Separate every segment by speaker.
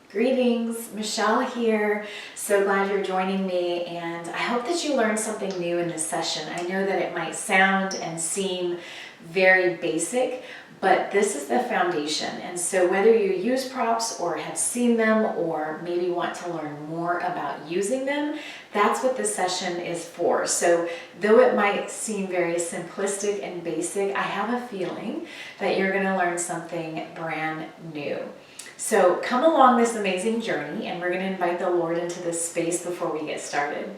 Speaker 1: Greetings, Michelle here. So glad you're joining me, and I hope that you learned something new in this session. I know that it might sound and seem very basic, but this is the foundation. And so whether you use props or have seen them or maybe want to learn more about using them, that's what this session is for. So though it might seem very simplistic and basic, I have a feeling that you're going to learn something brand new. So come along this amazing journey, and we're going to invite the Lord into this space before we get started.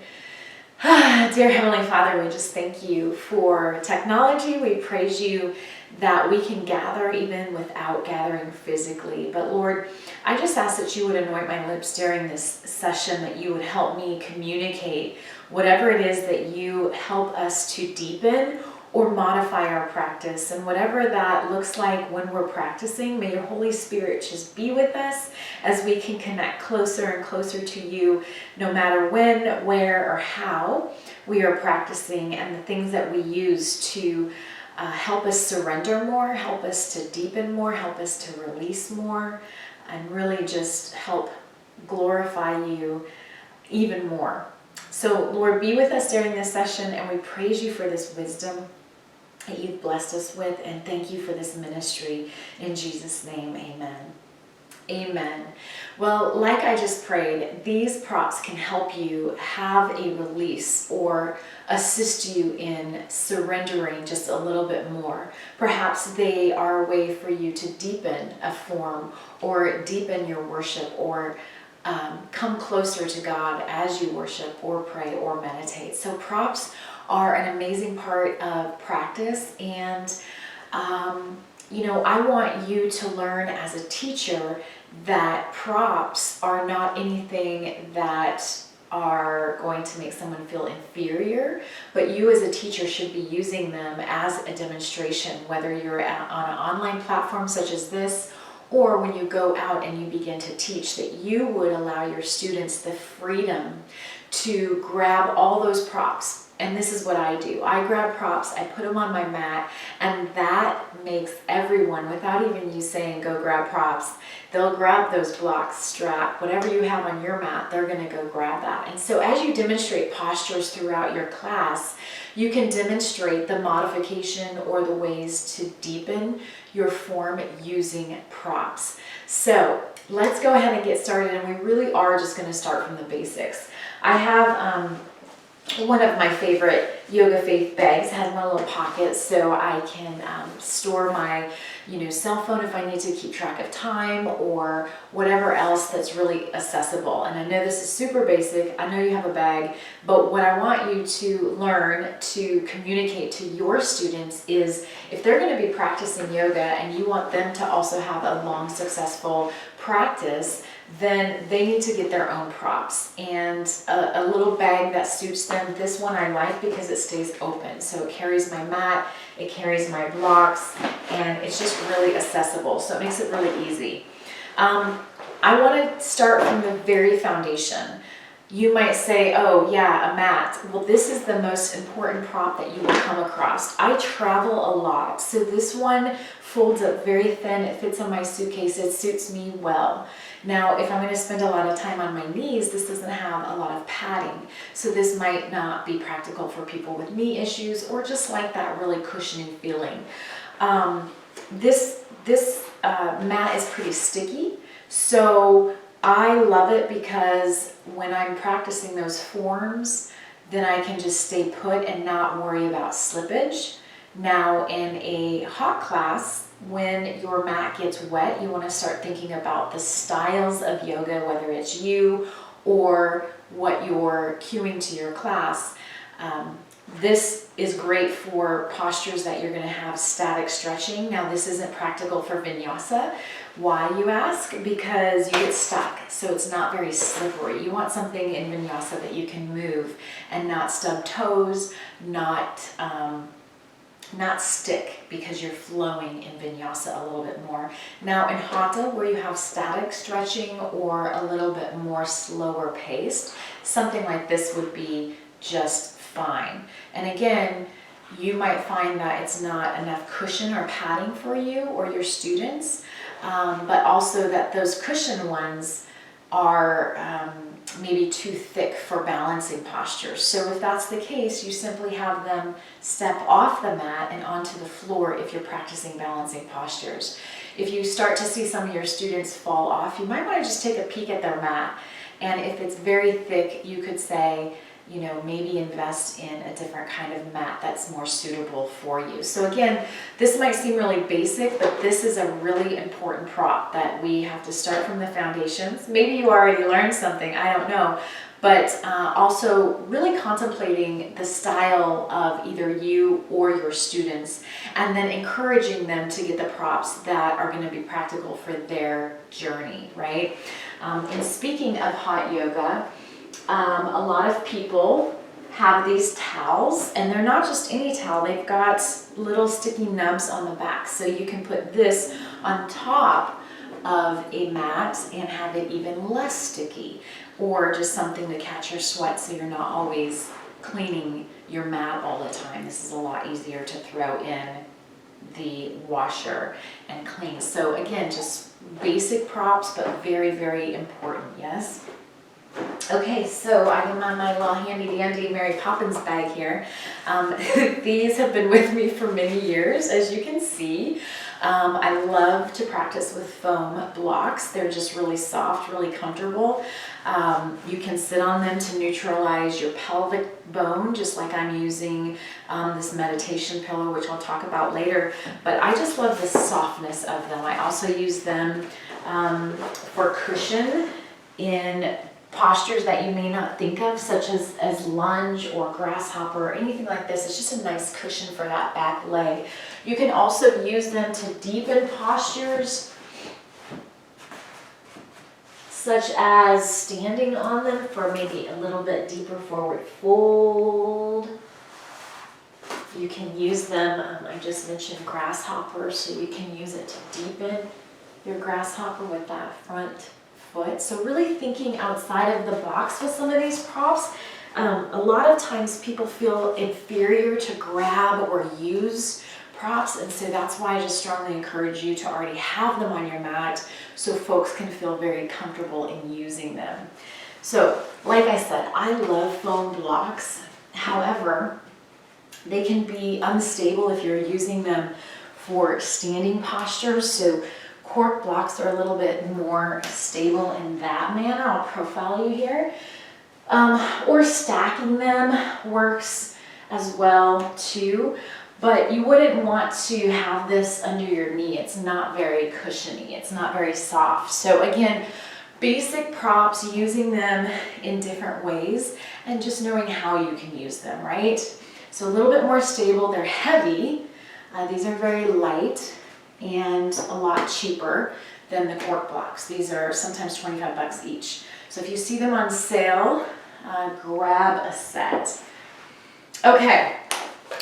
Speaker 1: Dear Heavenly Father, we just thank you for technology. We praise you that we can gather even without gathering physically. But Lord, I just ask that you would anoint my lips during this session, that you would help me communicate whatever it is that you help us to deepen or modify our practice. And whatever that looks like when we're practicing, may your Holy Spirit just be with us as we can connect closer and closer to you, no matter when, where, or how we are practicing, and the things that we use to help us surrender more, help us to deepen more, help us to release more, and really just help glorify you even more. So Lord, be with us during this session, and we praise you for this wisdom that you've blessed us with, and thank you for this ministry. In Jesus' name, amen. Amen. Well, like I just prayed, these props can help you have a release or assist you in surrendering just a little bit more. Perhaps they are a way for you to deepen a form or deepen your worship, or come closer to God as you worship or pray or meditate. So props are an amazing part of practice, and I want you to learn as a teacher that props are not anything that are going to make someone feel inferior, but you as a teacher should be using them as a demonstration, whether you're on an online platform such as this, or when you go out and you begin to teach, that you would allow your students the freedom to grab all those props. And this is what I do. I grab props, I put them on my mat, and that makes everyone, without even you saying go grab props, they'll grab those blocks, strap, whatever you have on your mat, they're going to go grab that. And so as you demonstrate postures throughout your class, you can demonstrate the modification or the ways to deepen your form using props. So let's go ahead and get started, and we really are just going to start from the basics. I have one of my favorite YogaFaith bags, has one little pocket so I can store my cell phone if I need to keep track of time or whatever else that's really accessible. And I know this is super basic, I know you have a bag, but what I want you to learn to communicate to your students is, if they're going to be practicing yoga and you want them to also have a long, successful practice, then they need to get their own props and a little bag that suits them. This one I like because it stays open, so it carries my mat, it carries my blocks, and it's just really accessible, so it makes it really easy. I want to start from the very foundation. You might say, oh yeah, a mat. Well, this is the most important prop that you will come across. I travel a lot, so this one folds up very thin, it fits on my suitcase, it suits me well. Now, if I'm going to spend a lot of time on my knees, this doesn't have a lot of padding, so this might not be practical for people with knee issues or just like that really cushioning feeling. This mat is pretty sticky, so I love it because when I'm practicing those forms, then I can just stay put and not worry about slippage. Now, in a hot class, when your mat gets wet, you want to start thinking about the styles of yoga, whether it's you or what you're cueing to your class. This is great for postures that you're going to have static stretching. Now, this isn't practical for vinyasa. Why, you ask? Because you get stuck, so it's not very slippery. You want something in vinyasa that you can move and not stub toes, not stick, because you're flowing in vinyasa a little bit more. Now in hatha, where you have static stretching or a little bit more slower paced, something like this would be just fine. And again, you might find that it's not enough cushion or padding for you or your students, but also that those cushion ones are maybe too thick for balancing postures. So if that's the case, you simply have them step off the mat and onto the floor if you're practicing balancing postures. If you start to see some of your students fall off, you might want to just take a peek at their mat. And if it's very thick, you could say, you know, maybe invest in a different kind of mat that's more suitable for you. So again, this might seem really basic, but this is a really important prop that we have to start from the foundations. Maybe you already learned something, I don't know, but also really contemplating the style of either you or your students, and then encouraging them to get the props that are going to be practical for their journey, right? And speaking of hot yoga, a lot of people have these towels, and they're not just any towel, they've got little sticky nubs on the back. So you can put this on top of a mat and have it even less sticky, or just something to catch your sweat so you're not always cleaning your mat all the time. This is a lot easier to throw in the washer and clean. So again, just basic props, but very, very important, yes? Okay, so I am on my little handy dandy Mary Poppins bag here. These have been with me for many years, as you can see. I love to practice with foam blocks. They're just really soft, really comfortable. You can sit on them to neutralize your pelvic bone, just like I'm using this meditation pillow, which I'll talk about later. But I just love the softness of them. I also use them for cushion in postures that you may not think of, such as lunge or grasshopper or anything like this. It's just a nice cushion for that back leg. You can also use them to deepen postures, such as standing on them for maybe a little bit deeper forward fold. You can use them, I just mentioned grasshopper, so you can use it to deepen your grasshopper with that front foot. So really thinking outside of the box with some of these props. A lot of times people feel inferior to grab or use props, and so that's why I just strongly encourage you to already have them on your mat so folks can feel very comfortable in using them. So like I said, I love foam blocks. However, they can be unstable if you're using them for standing postures. So cork blocks are a little bit more stable in that manner. I'll profile you here. Or stacking them works as well too, but you wouldn't want to have this under your knee. It's not very cushiony, it's not very soft. So again, basic props, using them in different ways and just knowing how you can use them, right? So a little bit more stable, they're heavy. These are very light and a lot cheaper than the cork blocks. These are sometimes 25 bucks each. So if you see them on sale, grab a set. Okay,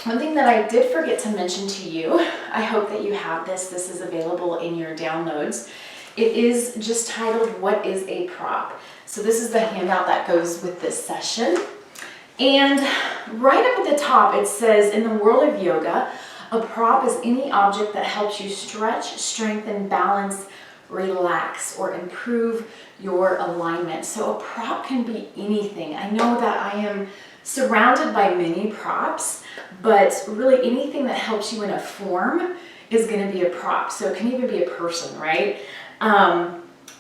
Speaker 1: one thing that I did forget to mention to you, I hope that you have this. This is available in your downloads. It is just titled, What is a Prop? So this is the handout that goes with this session. And right up at the top, it says, in the world of yoga, a prop is any object that helps you stretch, strengthen, balance, relax, or improve your alignment. So a prop can be anything. I know that I am surrounded by many props, but really anything that helps you in a form is going to be a prop. So it can even be a person, right?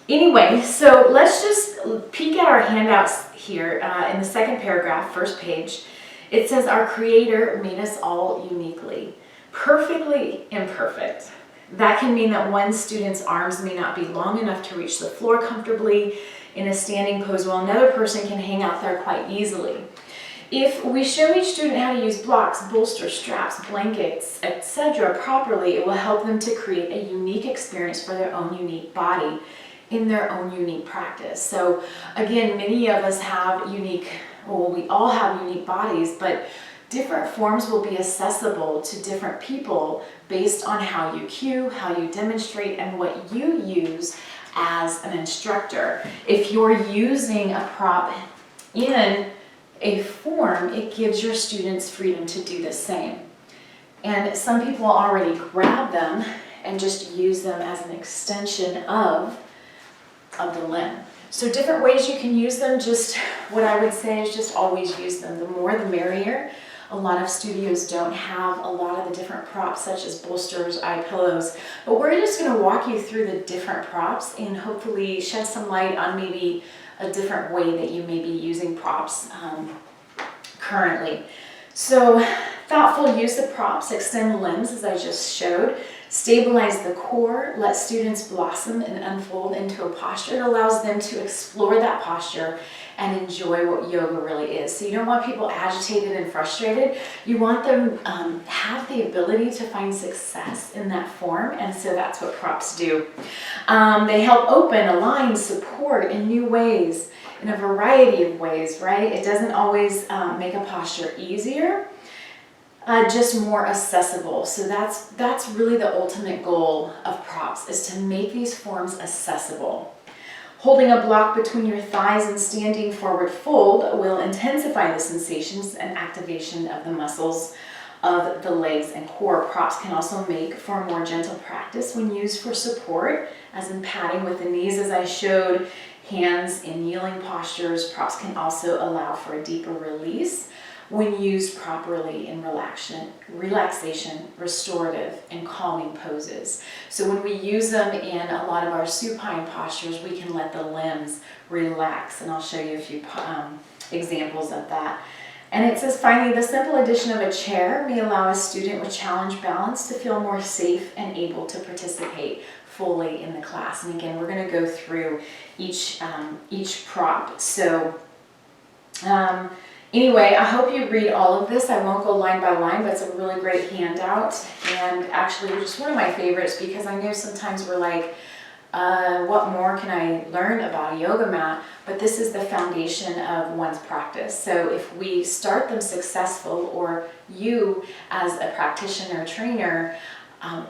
Speaker 1: Anyway, so let's just peek at our handouts here in the second paragraph, first page. It says, our Creator made us all uniquely, perfectly imperfect. That can mean that one student's arms may not be long enough to reach the floor comfortably in a standing pose, while another person can hang out there quite easily. If we show each student how to use blocks, bolster, straps, blankets, etc. properly, it will help them to create a unique experience for their own unique body in their own unique practice. So again, many of us have unique, well, we all have unique bodies, but different forms will be accessible to different people based on how you cue, how you demonstrate, and what you use as an instructor. If you're using a prop in a form, it gives your students freedom to do the same. And some people already grab them and just use them as an extension of the limb. So different ways you can use them, just what I would say is just always use them. The more the merrier. A lot of studios don't have a lot of the different props such as bolsters, eye pillows, but we're just going to walk you through the different props and hopefully shed some light on maybe a different way that you may be using props currently. So thoughtful use of props, extend limbs as I just showed, stabilize the core, let students blossom and unfold into a posture that allows them to explore that posture and enjoy what yoga really is. So you don't want people agitated and frustrated. You want them have the ability to find success in that form, and so that's what props do. They help open, align, support in new ways, in a variety of ways, right? It doesn't always make a posture easier, just more accessible. So that's really the ultimate goal of props, is to make these forms accessible. Holding a block between your thighs and standing forward fold will intensify the sensations and activation of the muscles of the legs and core. Props can also make for a more gentle practice when used for support, as in padding with the knees as I showed, hands in kneeling postures. Props can also allow for a deeper release when used properly in relaxation, restorative, and calming poses. So when we use them in a lot of our supine postures, we can let the limbs relax, and I'll show you a few examples of that. And it says, finally, the simple addition of a chair may allow a student with challenge balance to feel more safe and able to participate fully in the class. And again, we're going to go through each prop. So anyway, I hope you read all of this. I won't go line by line, but it's a really great handout, and actually just one of my favorites, because I know sometimes we're like, what more can I learn about a yoga mat? But this is the foundation of one's practice. So if we start them successful, or you as a practitioner, trainer,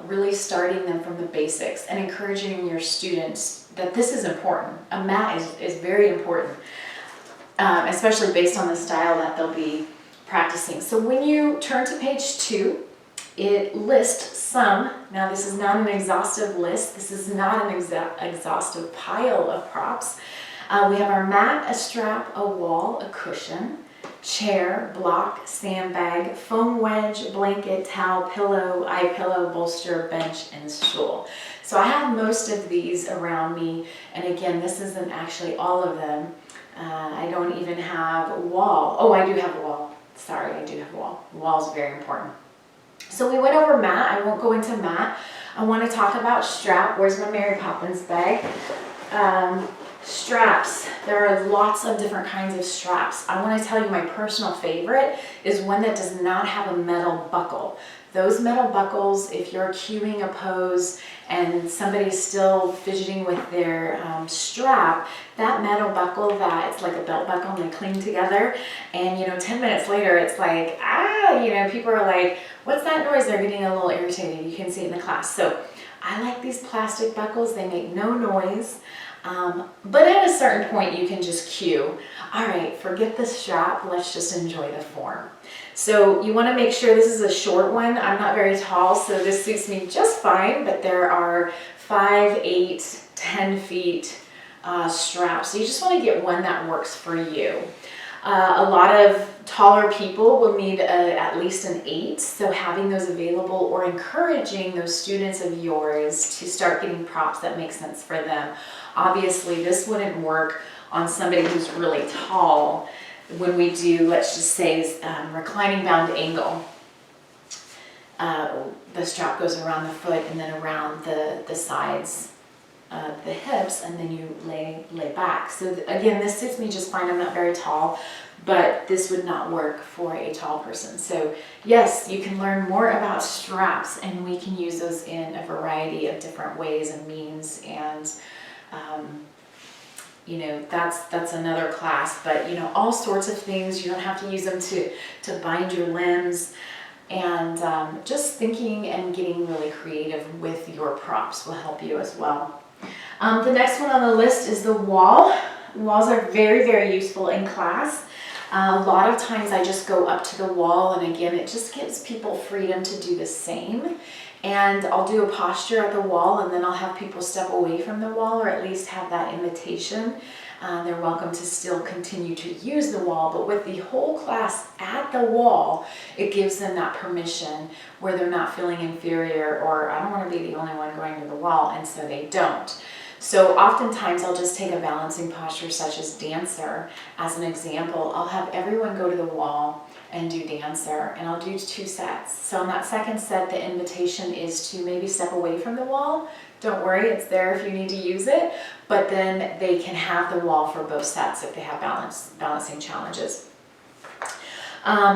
Speaker 1: really starting them from the basics and encouraging your students that this is important. A mat is very important. Especially based on the style that they'll be practicing. So when you turn to page 2, it lists some. Now this is not an exhaustive list. This is not an exhaustive pile of props. We have our mat, a strap, a wall, a cushion, chair, block, sandbag, foam wedge, blanket, towel, pillow, eye pillow, bolster, bench, and stool. So I have most of these around me, and again, this isn't actually all of them. I don't even have a wall. Oh, I do have a wall. Sorry, I do have a wall. Wall is very important. So we went over mat. I won't go into mat. I want to talk about strap. Where's my Mary Poppins bag? Straps. There are lots of different kinds of straps. I want to tell you my personal favorite is one that does not have a metal buckle. Those metal buckles, if you're cueing a pose and somebody's still fidgeting with their strap, that metal buckle, that it's like a belt buckle and they cling together, and 10 minutes later it's like, people are like, what's that noise? They're getting a little irritated. You can see it in the class. So I like these plastic buckles. They make no noise. But at a certain point you can just cue. All right, forget the strap, let's just enjoy the form. So you want to make sure this is a short one. I'm not very tall, so this suits me just fine, but there are 5, 8, 10 feet straps. So you just want to get one that works for you. A lot of taller people will need at least an 8, so having those available or encouraging those students of yours to start getting props that make sense for them. Obviously, this wouldn't work on somebody who's really tall. When we do, let's just say, reclining bound angle, the strap goes around the foot and then around the sides of the hips, and then you lay back. So again, this suits me just fine. I'm not very tall, but this would not work for a tall person. So yes, you can learn more about straps, and we can use those in a variety of different ways and means, and that's another class, but all sorts of things. You don't have to use them to bind your limbs, and just thinking and getting really creative with your props will help you as well. The next one on the list is the wall. Walls are very, very useful in class. A lot of times I just go up to the wall, and again, it just gives people freedom to do the same. And I'll do a posture at the wall, and then I'll have people step away from the wall, or at least have that invitation. They're welcome to still continue to use the wall, but with the whole class at the wall, it gives them that permission where they're not feeling inferior or I don't want to be the only one going to the wall, and so they don't. So oftentimes I'll just take a balancing posture such as dancer as an example. I'll have everyone go to the wall and do dancer, and I'll do 2 sets. So in that second set, the invitation is to maybe step away from the wall. Don't worry, it's there if you need to use it, but then they can have the wall for both sets if they have balancing challenges.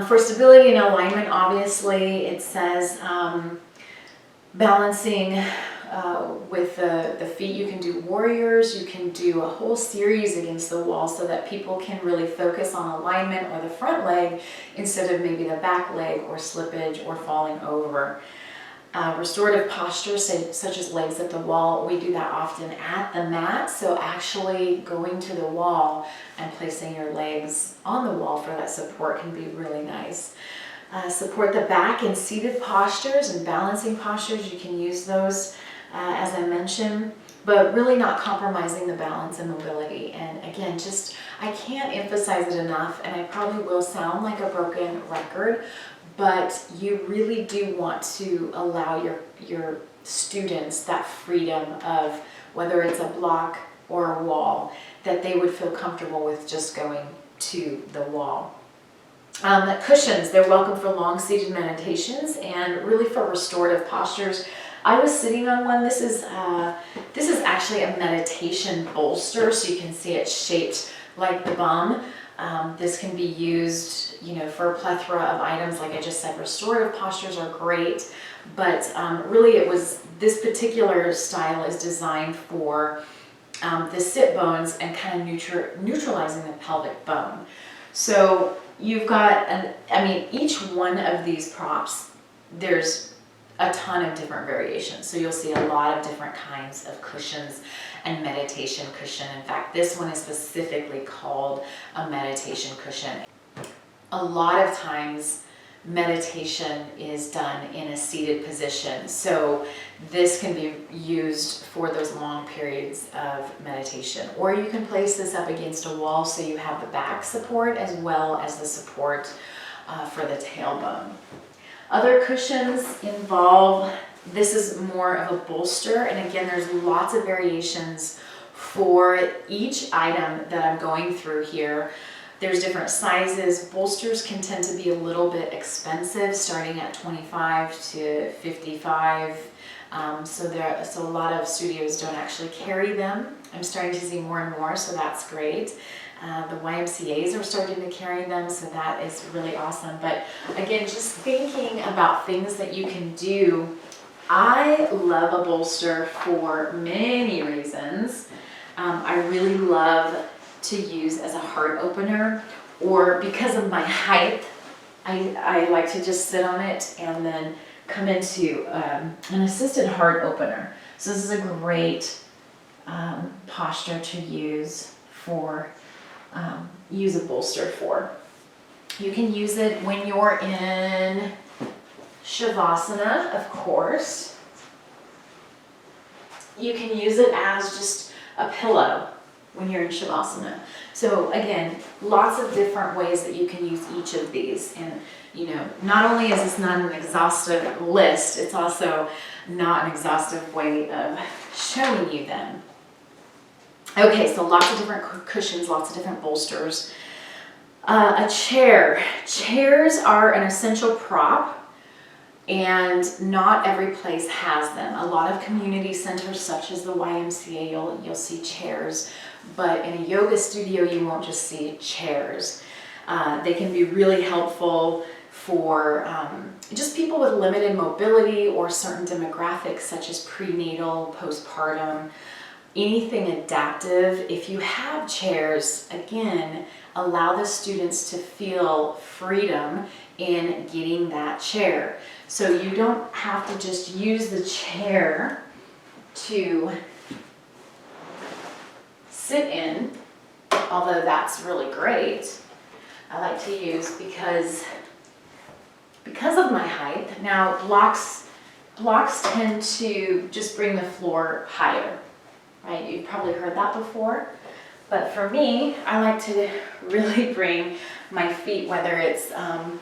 Speaker 1: For stability and alignment, obviously it says balancing with the feet. You can do warriors, you can do a whole series against the wall so that people can really focus on alignment or the front leg instead of maybe the back leg or slippage or falling over. Restorative postures such as legs at the wall, we do that often at the mat, so actually going to the wall and placing your legs on the wall for that support can be really nice. Support the back in seated postures and balancing postures. You can use those as I mentioned, but really not compromising the balance and mobility. And again, just I can't emphasize it enough, and I probably will sound like a broken record, but you really do want to allow your students that freedom of whether it's a block or a wall, that they would feel comfortable with just going to the wall. Cushions, they're welcome for long seated meditations and really for restorative postures. I was sitting on one. This is actually a meditation bolster, so you can see it's shaped like the bum. This can be used, for a plethora of items. Like I just said, restorative postures are great, but really this particular style is designed for the sit bones and kind of neutralizing the pelvic bone. So you've got, each one of these props, there's a ton of different variations. So you'll see a lot of different kinds of cushions and meditation cushion. In fact, this one is specifically called a meditation cushion. A lot of times meditation is done in a seated position. So this can be used for those long periods of meditation. Or you can place this up against a wall so you have the back support as well as the support for the tailbone. Other cushions involve, this is more of a bolster, and again, there's lots of variations for each item that I'm going through here. There's different sizes. Bolsters can tend to be a little bit expensive, starting at $25 to $55. So a lot of studios don't actually carry them. I'm starting to see more and more, so that's great. The YMCAs are starting to carry them, so that is really awesome. But again, just thinking about things that you can do. I love a bolster for many reasons. I really love to use as a heart opener, or because of my height, I like to just sit on it and then come into an assisted heart opener. So this is a great posture to use use a bolster for. You can use it when you're in Shavasana, of course. You can use it as just a pillow when you're in Shavasana. So again, lots of different ways that you can use each of these. And not only is this not an exhaustive list, it's also not an exhaustive way of showing you them. Okay, so lots of different cushions, lots of different bolsters. A chair. Chairs are an essential prop, and not every place has them. A lot of community centers, such as the YMCA, you'll see chairs, but in a yoga studio, you won't just see chairs. They can be really helpful for just people with limited mobility or certain demographics, such as prenatal, postpartum, anything adaptive. If you have chairs, again, allow the students to feel freedom in getting that chair. So you don't have to just use the chair to sit in, although that's really great. I like to use because of my height. Now blocks tend to just bring the floor higher, right? You've probably heard that before. But for me, I like to really bring my feet, whether it's an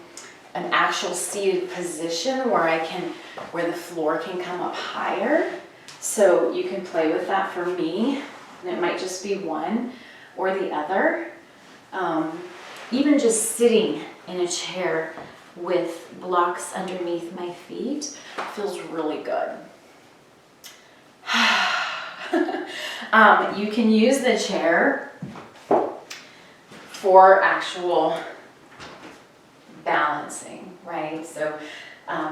Speaker 1: actual seated position where the floor can come up higher. So you can play with that for me. And it might just be one or the other. Even just sitting in a chair with blocks underneath my feet feels really good. You can use the chair for actual balancing, right? So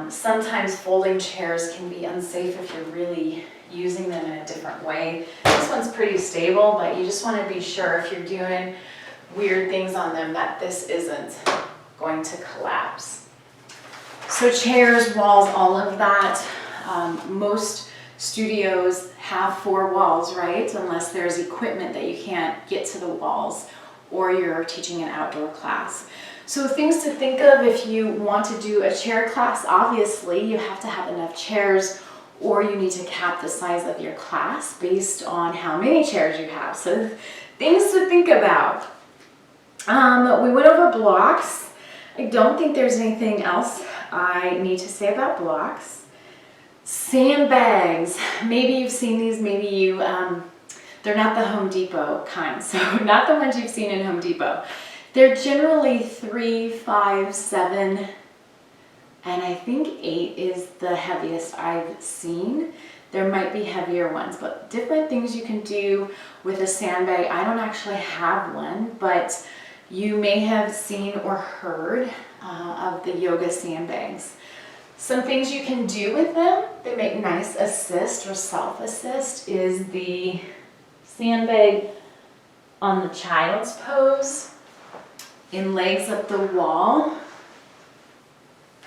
Speaker 1: sometimes folding chairs can be unsafe if you're really using them in a different way. This one's pretty stable, but you just want to be sure if you're doing weird things on them that this isn't going to collapse. So chairs, walls, all of that. Most studios have 4 walls, right? Unless there's equipment that you can't get to the walls or you're teaching an outdoor class. So things to think of if you want to do a chair class, obviously you have to have enough chairs or you need to cap the size of your class based on how many chairs you have. So things to think about. We went over blocks. I don't think there's anything else I need to say about blocks. Sandbags. Maybe you've seen these, maybe you, they're not the Home Depot kind, so not the ones you've seen in Home Depot. They're generally 3, 5, 7, and I think 8 is the heaviest I've seen. There might be heavier ones, but different things you can do with a sandbag. I don't actually have one, but you may have seen or heard of the yoga sandbags. Some things you can do with them that make nice assist or self-assist is the sandbag on the child's pose, in legs up the wall,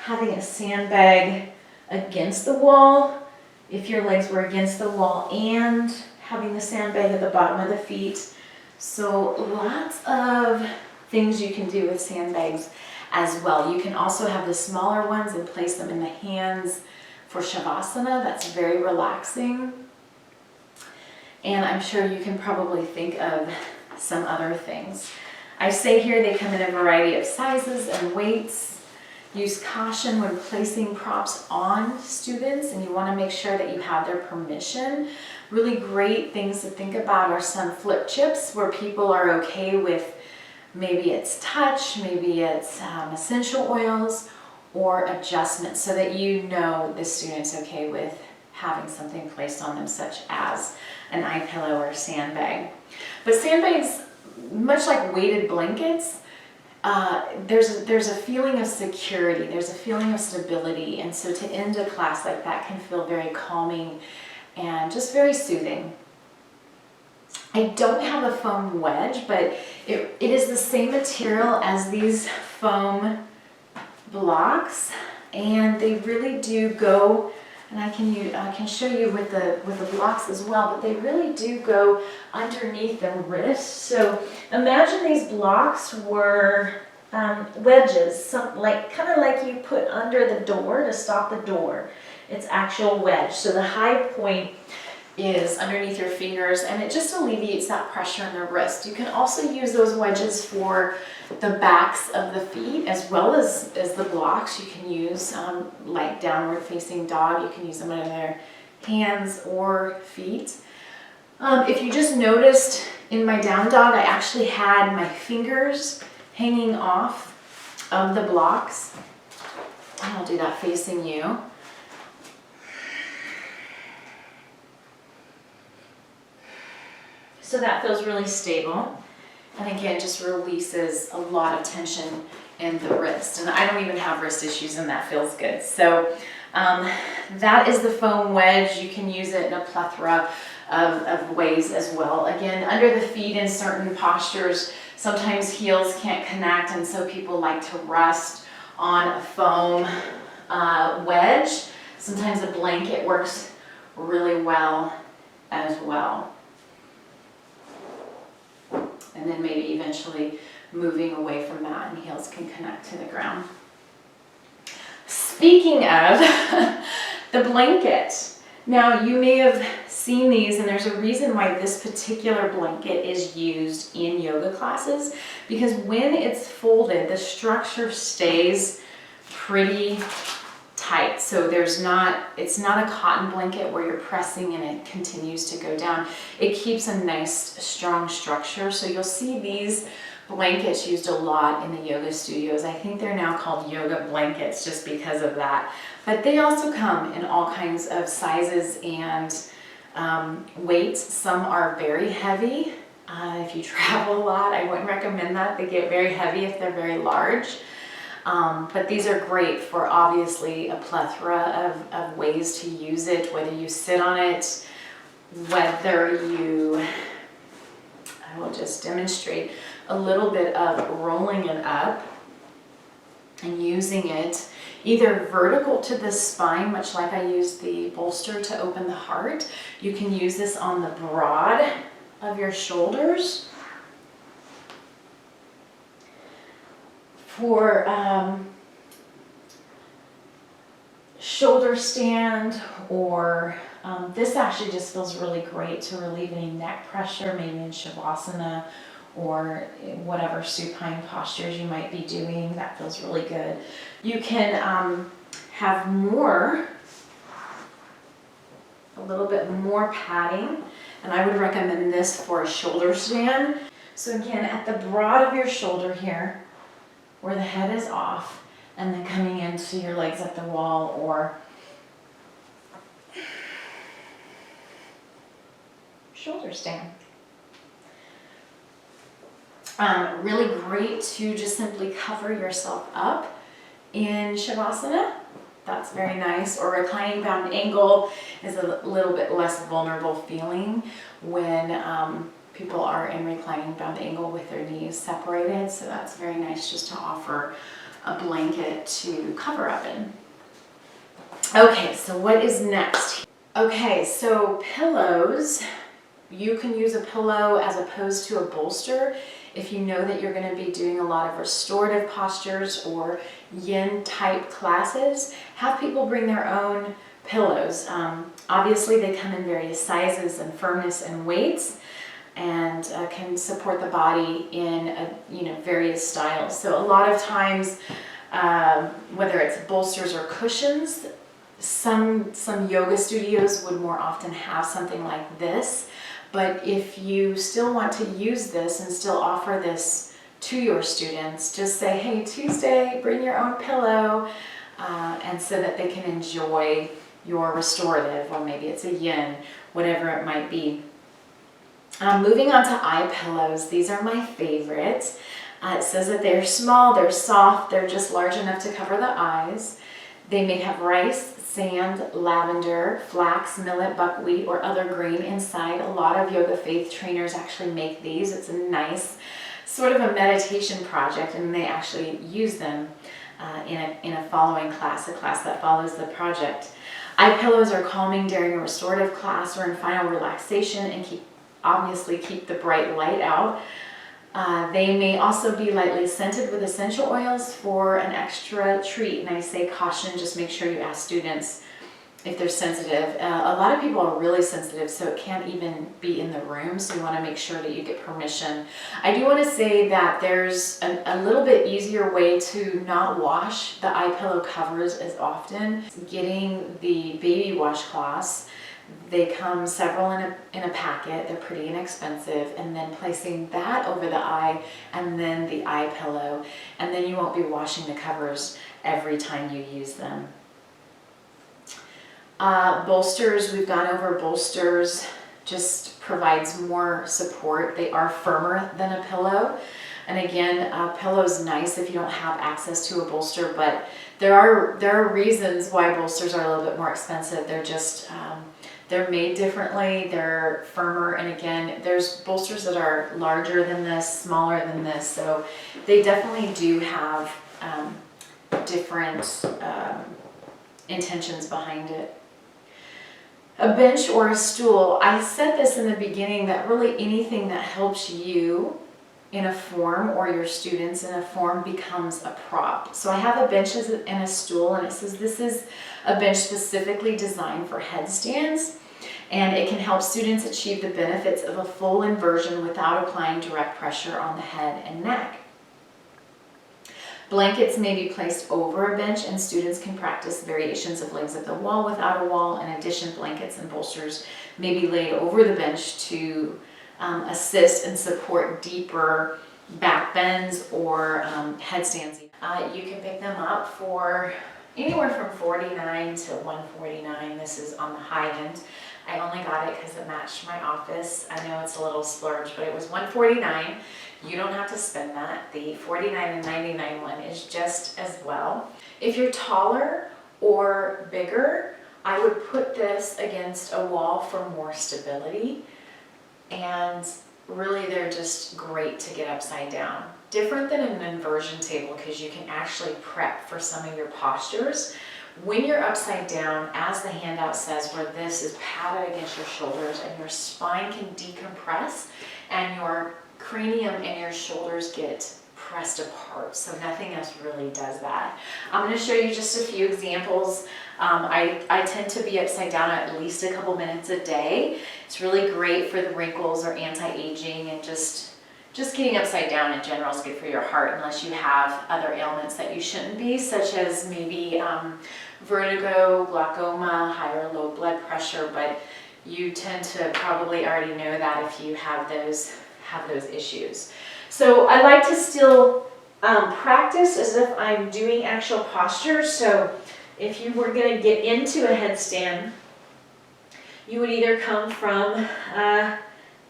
Speaker 1: having a sandbag against the wall, if your legs were against the wall, and having the sandbag at the bottom of the feet. So lots of things you can do with sandbags as well. You can also have the smaller ones and place them in the hands for Shavasana. That's very relaxing. And I'm sure you can probably think of some other things. I say here they come in a variety of sizes and weights. Use caution when placing props on students, and you want to make sure that you have their permission. Really great things to think about are some flip chips where people are okay with maybe it's touch, maybe it's essential oils or adjustments, so that you know the student's okay with having something placed on them such as an eye pillow or sandbag. But sandbags, much like weighted blankets, there's a feeling of security, there's a feeling of stability, and so to end a class like that can feel very calming and just very soothing. I don't have a foam wedge, but it is the same material as these foam blocks, and they really do go, and I can show you with the blocks as well, but they really do go underneath the wrist. So imagine these blocks were wedges, kind of like you put under the door to stop the door. It's actual wedge. So the high point is underneath your fingers, and it just alleviates that pressure in the wrist. You can also use those wedges for the backs of the feet as well as the blocks. You can use like downward facing dog. You can use them under their hands or feet. If you just noticed in my down dog, I actually had my fingers hanging off of the blocks. And I'll do that facing you. So that feels really stable. And again, just releases a lot of tension in the wrist. And I don't even have wrist issues, and that feels good. So that is the foam wedge. You can use it in a plethora of ways as well. Again, under the feet in certain postures, sometimes heels can't connect, and so people like to rest on a foam wedge. Sometimes a blanket works really well as well. And then maybe eventually moving away from that, and heels can connect to the ground. Speaking of the blanket, Now you may have seen these, and there's a reason why this particular blanket is used in yoga classes, because when it's folded, the structure stays pretty tight. So it's not a cotton blanket where you're pressing and it continues to go down. It keeps a nice strong structure. So you'll see these blankets used a lot in the yoga studios. I think they're now called yoga blankets just because of that. But they also come in all kinds of sizes and weights. Some are very heavy. If you travel a lot, I wouldn't recommend that. They get very heavy if they're very large. But these are great for obviously a plethora of ways to use it, whether you sit on it, whether you, I will just demonstrate a little bit of rolling it up and using it either vertical to the spine, much like I used the bolster to open the heart. You can use this on the broad of your shoulders for shoulder stand, or this actually just feels really great to relieve any neck pressure, maybe in Shavasana or whatever supine postures you might be doing. That feels really good. You can have a little bit more padding, and I would recommend this for a shoulder stand. So again, at the broad of your shoulder here, where the head is off, and then coming into your legs at the wall, or shoulder stand. Really great to just simply cover yourself up in Shavasana. That's very nice. Or reclining bound angle is a little bit less vulnerable feeling when people are in reclining bound angle with their knees separated. So that's very nice just to offer a blanket to cover up in. Okay, so what is next? Okay, so pillows. You can use a pillow as opposed to a bolster if you know that you're going to be doing a lot of restorative postures or yin type classes. Have people bring their own pillows. Obviously they come in various sizes and firmness and weights, and can support the body in various styles. So a lot of times, whether it's bolsters or cushions, some yoga studios would more often have something like this. But if you still want to use this and still offer this to your students, just say, hey, Tuesday, bring your own pillow, and so that they can enjoy your restorative, or maybe it's a yin, whatever it might be. Moving on to eye pillows. These are my favorites. It says that they're small, they're soft, they're just large enough to cover the eyes. They may have rice, sand, lavender, flax, millet, buckwheat, or other grain inside. A lot of YogaFaith trainers actually make these. It's a nice sort of a meditation project, and they actually use them in a following class, a class that follows the project. Eye pillows are calming during a restorative class or in final relaxation, and obviously keep the bright light out. They may also be lightly scented with essential oils for an extra treat. And I say caution, just make sure you ask students if they're sensitive. A lot of people are really sensitive, so it can't even be in the room, so you want to make sure that you get permission. I do want to say that there's a little bit easier way to not wash the eye pillow covers as often. Getting the baby washcloths. They come several in a packet. They're pretty inexpensive, and then placing that over the eye and then the eye pillow, and then you won't be washing the covers every time you use them. Bolsters, we've gone over bolsters, just provides more support. They are firmer than a pillow. And again, a pillow's nice if you don't have access to a bolster, but there are reasons why bolsters are a little bit more expensive. They're just, they're made differently, they're firmer, and again, there's bolsters that are larger than this, smaller than this, so they definitely do have different intentions behind it. A bench or a stool. I said this in the beginning that really anything that helps you in a form or your students in a form becomes a prop. So I have a bench and a stool, and it says this is a bench specifically designed for headstands, and it can help students achieve the benefits of a full inversion without applying direct pressure on the head and neck. Blankets may be placed over a bench, and students can practice variations of legs at the wall without a wall. In addition, blankets and bolsters may be laid over the bench to assist and support deeper back bends or headstands. You can pick them up for anywhere from $49 to $149. This is on the high end. I only got it because it matched my office. I know it's a little splurge, but it was $149. You don't have to spend that. The $49 and $99 one is just as well. If you're taller or bigger, I would put this against a wall for more stability. And really, they're just great to get upside down. Different than an inversion table, because you can actually prep for some of your postures. When you're upside down, as the handout says, where this is padded against your shoulders and your spine can decompress and your cranium and your shoulders get pressed apart, so nothing else really does that. I'm going to show you just a few examples. I tend to be upside down at least a couple minutes a day. It's really great for the wrinkles or anti-aging, and just getting upside down in general is good for your heart, unless you have other ailments that you shouldn't be, such as maybe vertigo, glaucoma, high or low blood pressure, but you tend to probably already know that if you have those issues. So I like to still practice as if I'm doing actual postures. So if you were going to get into a headstand, you would either come from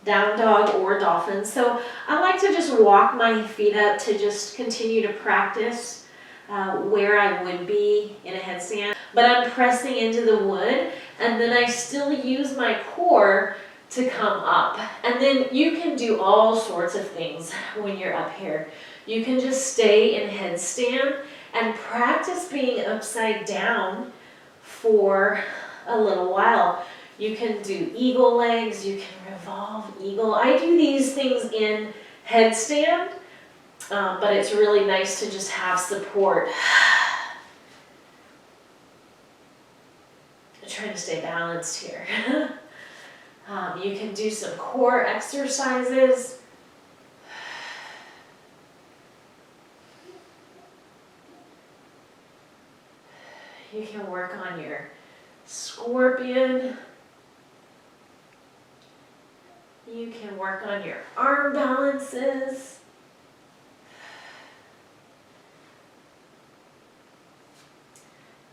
Speaker 1: down dog or dolphin. So I like to just walk my feet up to just continue to practice where I would be in a headstand. But I'm pressing into the wood, and then I still use my core to come up. And then you can do all sorts of things when you're up here. You can just stay in headstand and practice being upside down for a little while. You can do eagle legs, you can revolve eagle. I do these things in headstand, but it's really nice to just have support. I'm trying to stay balanced here. You can do some core exercises. You can work on your scorpion. You can work on your arm balances.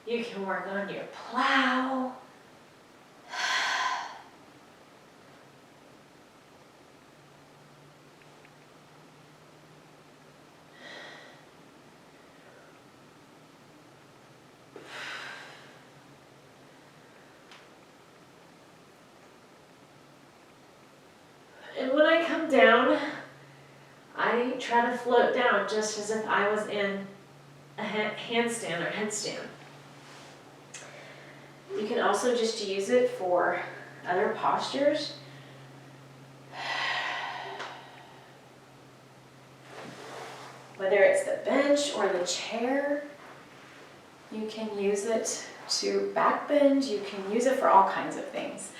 Speaker 1: You can work on your plow. And when I come down, I try to float down just as if I was in a handstand or headstand. You can also just use it for other postures. Whether it's the bench or the chair, you can use it to back bend. You can use it for all kinds of things.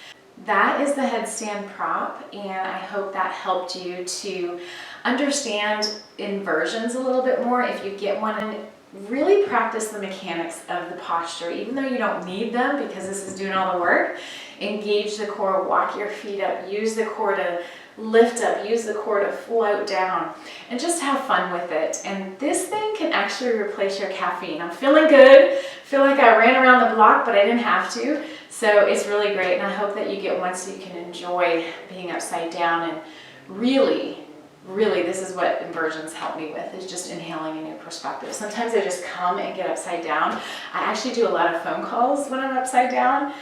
Speaker 1: That is the headstand prop, and I hope that helped you to understand inversions a little bit more if you get one, and really practice the mechanics of the posture. Even though you don't need them because this is doing all the work, engage the core, walk your feet up, use the core to lift up, use the core to float down, and just have fun with it. And this thing can actually replace your caffeine. I'm feeling good, feel like I ran around the block, but I didn't have to. So it's really great, and I hope that you get one so you can enjoy being upside down. And really, this is what inversions help me with, is just inhaling a new perspective. Sometimes I just come and get upside down. I actually do a lot of phone calls when I'm upside down.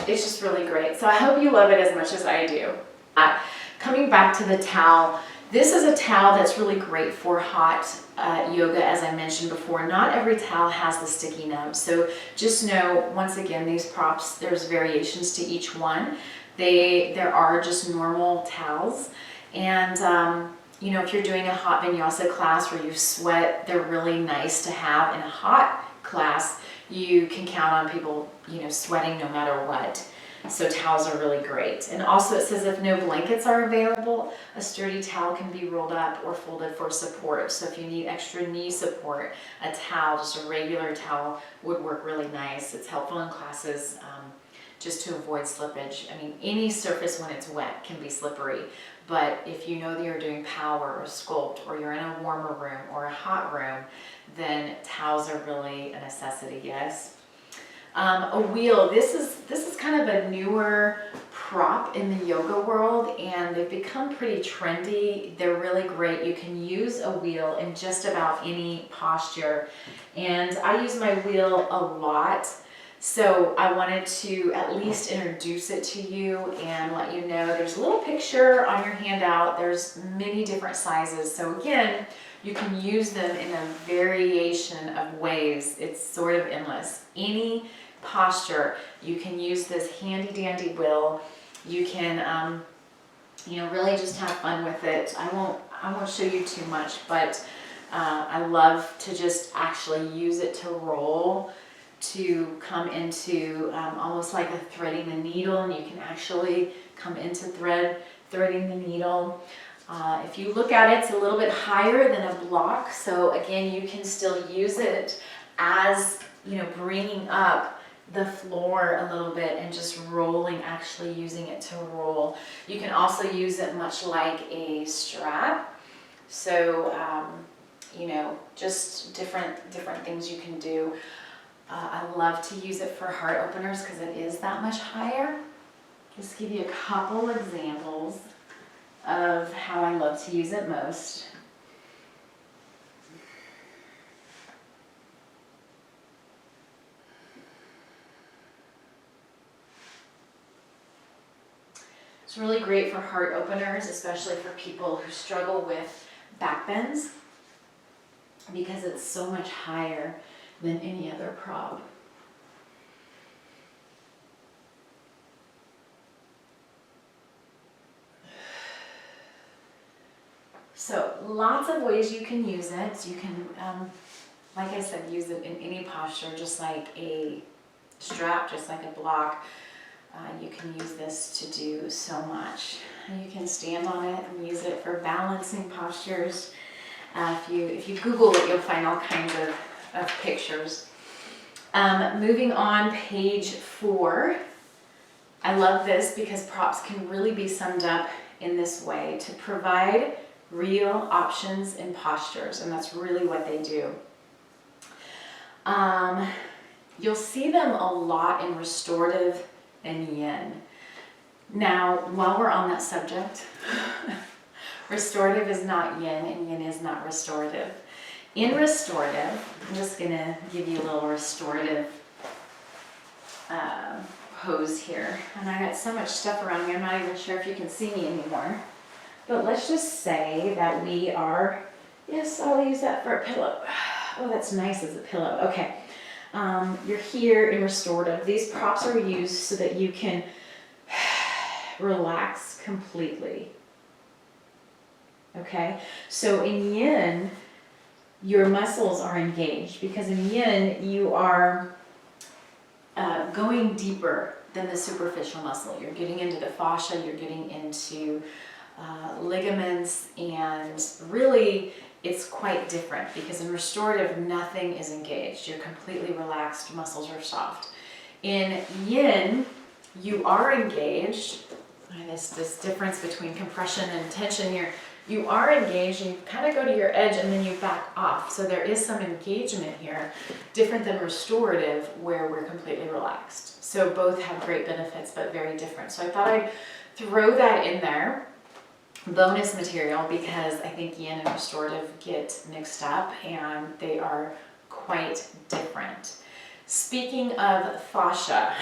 Speaker 1: It's just really great. So I hope you love it as much as I do. Coming back to the towel, this is a towel that's really great for hot yoga, as I mentioned before. Not every towel has the sticky nub, so just know, once again, these props, there's variations to each one. There are just normal towels, and You know, if you're doing a hot vinyasa class where you sweat, they're really nice to have in a hot class. You can count on people, you know, sweating no matter what. So towels are really great. And also it says if no blankets are available, a sturdy towel can be rolled up or folded for support. So if you need extra knee support, a towel, just a regular towel, would work really nice. It's helpful in classes just to avoid slippage. I mean, any surface when it's wet can be slippery, but if you know that you're doing power or sculpt, or you're in a warmer room or a hot room, then towels are really a necessity, yes. A wheel, this is kind of a newer prop in the yoga world, and they've become pretty trendy. They're really great. You can use a wheel in just about any posture, and I use my wheel a lot. So I wanted to at least introduce it to you and let you know. There's a little picture on your handout. There's many different sizes. So again, you can use them in a variation of ways. It's sort of endless. Any posture, you can use this handy dandy wheel. You can, you know, really just have fun with it. I won't show you too much, but I love to just actually use it to roll, to come into almost like a threading the needle, and you can actually come into threading the needle. If you look at it, it's a little bit higher than a block, so again, you can still use it as, you know, bringing up the floor a little bit and just rolling, actually using it to roll. You can also use it much like a strap, so you know, just different things you can do. I love to use it for heart openers because it is that much higher. Just give you a couple examples of how I love to use it most. It's really great for heart openers, especially for people who struggle with back bends, because it's so much higher than any other prop. So lots of ways you can use it. You can, like I said, use it in any posture, just like a strap, just like a block. You can use this to do so much. You can stand on it and use it for balancing postures. If you Google it, you'll find all kinds of pictures. Moving on, page 4. I love this because props can really be summed up in this way: to provide real options in postures, and that's really what they do. You'll see them a lot in restorative and yin. Now, while we're on that subject, restorative is not yin and yin is not restorative. In restorative, I'm just going to give you a little restorative pose here. And I got so much stuff around me, I'm not even sure if you can see me anymore. But let's just say that we are, yes, I'll use that for a pillow. Oh, that's nice as a pillow. Okay. You're here in restorative. These props are used so that you can relax completely. Okay? So in yin, your muscles are engaged, because in yin, you are going deeper than the superficial muscle. You're getting into the fascia, you're getting into ligaments, and really it's quite different, because in restorative nothing is engaged. You're completely relaxed, muscles are soft. In yin, you are engaged. This difference between compression and tension here. You are engaged, and you kind of go to your edge and then you back off. So there is some engagement here, different than restorative where we're completely relaxed. So both have great benefits, but very different. So I thought I'd throw that in there. Bonus material, because I think yin and restorative get mixed up and they are quite different. Speaking of fascia,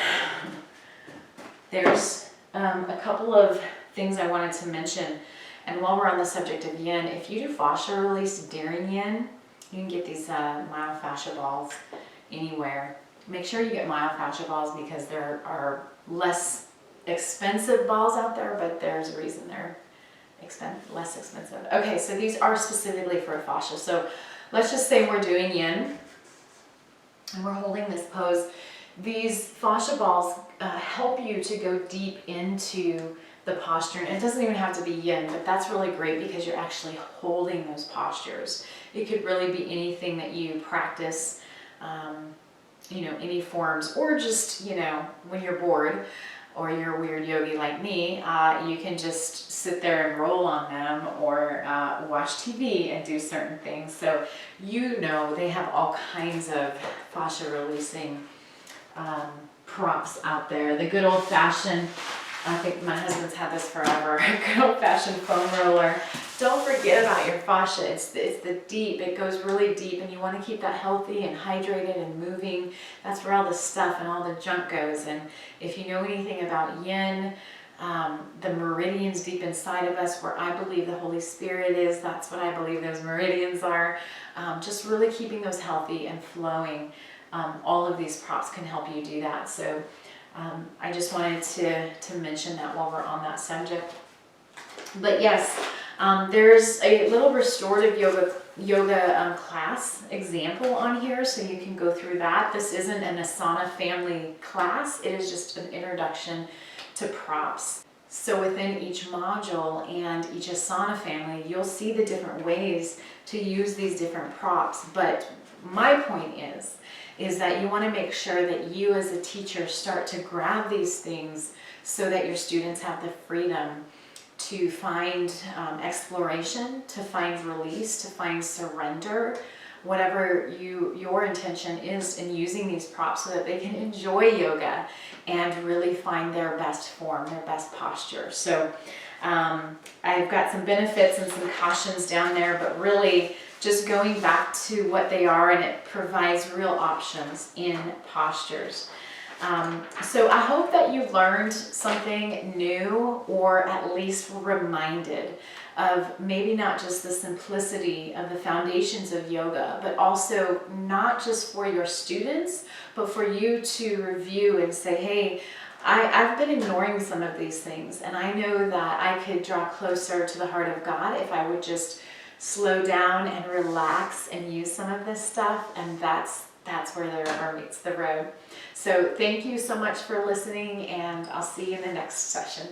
Speaker 1: there's a couple of things I wanted to mention. And while we're on the subject of yin, if you do fascia release during yin, you can get these myofascia balls anywhere. Make sure you get myofascia balls, because there are less expensive balls out there, but there's a reason they're less expensive. Okay, so these are specifically for fascia. So let's just say we're doing yin and we're holding this pose. These fascia balls help you to go deep into the posture. And it doesn't even have to be yin, but that's really great because you're actually holding those postures. It could really be anything that you practice, any forms, or just, when you're bored or you're a weird yogi like me, you can just sit there and roll on them or watch TV and do certain things. So, they have all kinds of fascia releasing props out there. The good old fashioned, I think my husband's had this forever, good old fashioned foam roller. Don't forget about your fascia. It's the deep, it goes really deep, and you want to keep that healthy and hydrated and moving. That's where all the stuff and all the junk goes. And if you know anything about yin, the meridians deep inside of us, where I believe the Holy Spirit is, that's what I believe those meridians are. Just really keeping those healthy and flowing. All of these props can help you do that. So I just wanted to mention that while we're on that subject. But yes, there's a little restorative yoga class example on here, so you can go through that. This isn't an asana family class. It is just an introduction to props. So within each module and each asana family, you'll see the different ways to use these different props. But my point is that you want to make sure that you as a teacher start to grab these things so that your students have the freedom to find exploration, to find release, to find surrender, whatever your intention is in using these props, so that they can enjoy yoga and really find their best form, their best posture. So I've got some benefits and some cautions down there, but really just going back to what they are, and it provides real options in postures. So I hope that you've learned something new, or at least reminded of maybe not just the simplicity of the foundations of yoga, but also not just for your students, but for you to review and say, hey, I've been ignoring some of these things, and I know that I could draw closer to the heart of God if I would just slow down and relax and use some of this stuff, and that's where the rubber meets the road. So thank you so much for listening, and I'll see you in the next session.